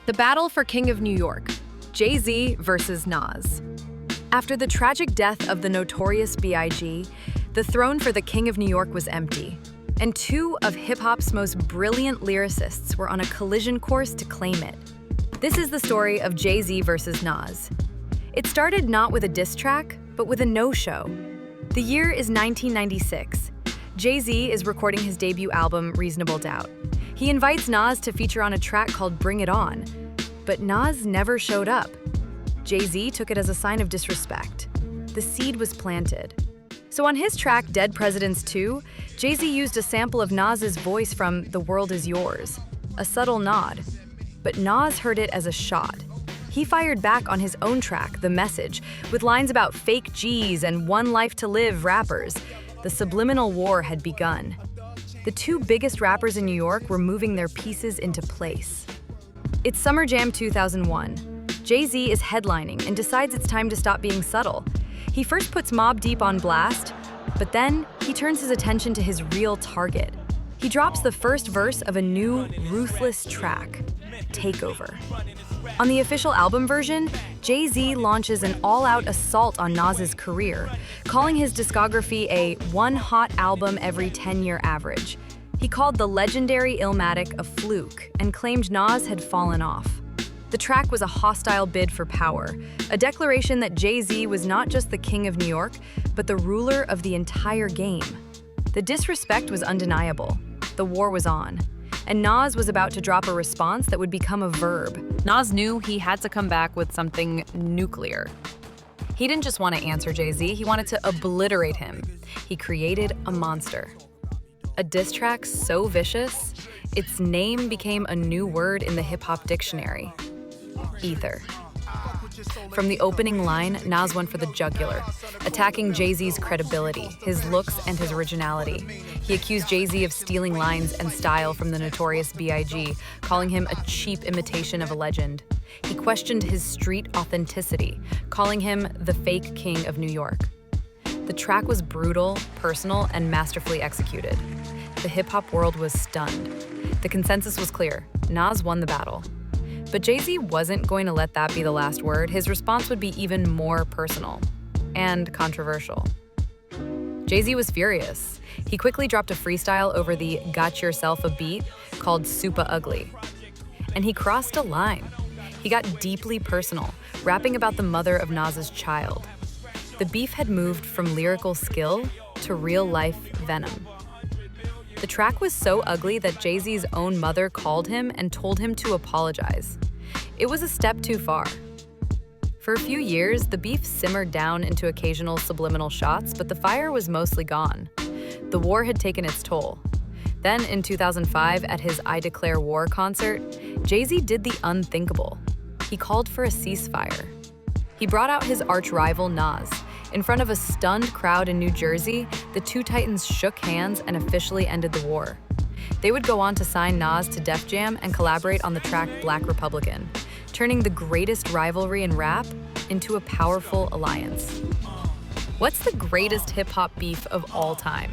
The battle for King of New York, Jay-Z versus Nas. After the tragic death of the notorious B.I.G., the throne for the King of New York was empty, and two of hip-hop's most brilliant lyricists were on a collision course to claim it. This is the story of Jay-Z versus Nas. It started not with a diss track, but with a no-show. The year is 1996. Jay-Z is recording his debut album, Reasonable Doubt. He invites Nas to feature on a track called Bring It On, but Nas never showed up. Jay-Z took it as a sign of disrespect. The seed was planted. So on his track, Dead Presidents 2, Jay-Z used a sample of Nas's voice from The World Is Yours, a subtle nod. But Nas heard it as a shot. He fired back on his own track, The Message, with lines about fake G's and one life to live rappers. The subliminal war had begun. The two biggest rappers in New York were moving their pieces into place. It's Summer Jam 2001. Jay-Z is headlining and decides it's time to stop being subtle. He first puts Mobb Deep on blast, but then he turns his attention to his real target. He drops the first verse of a new, ruthless track, Takeover. On the official album version, Jay-Z launches an all-out assault on Nas's career, calling his discography a one hot album every 10-year average. He called the legendary Illmatic a fluke and claimed Nas had fallen off. The track was a hostile bid for power, a declaration that Jay-Z was not just the king of New York, but the ruler of the entire game. The disrespect was undeniable. The war was on. And Nas was about to drop a response that would become a verb. Nas knew he had to come back with something nuclear. He didn't just want to answer Jay-Z, he wanted to obliterate him. He created a monster. A diss track so vicious, its name became a new word in the hip-hop dictionary: ether. From the opening line, Nas went for the jugular, attacking Jay-Z's credibility, his looks, and his originality. He accused Jay-Z of stealing lines and style from the notorious B.I.G., calling him a cheap imitation of a legend. He questioned his street authenticity, calling him the fake king of New York. The track was brutal, personal, and masterfully executed. The hip-hop world was stunned. The consensus was clear: Nas won the battle. But Jay-Z wasn't going to let that be the last word. His response would be even more personal and controversial. Jay-Z was furious. He quickly dropped a freestyle over the "Got Yourself a Beat" called Super Ugly. And he crossed a line. He got deeply personal, rapping about the mother of Nas's child. The beef had moved from lyrical skill to real-life venom. The track was so ugly that Jay-Z's own mother called him and told him to apologize. It was a step too far. For a few years, the beef simmered down into occasional subliminal shots, but the fire was mostly gone. The war had taken its toll. Then, in 2005, at his I Declare War concert, Jay-Z did the unthinkable. He called for a ceasefire. He brought out his arch-rival Nas. In front of a stunned crowd in New Jersey, the two titans shook hands and officially ended the war. They would go on to sign Nas to Def Jam and collaborate on the track Black Republican, turning the greatest rivalry in rap into a powerful alliance. What's the greatest hip-hop beef of all time?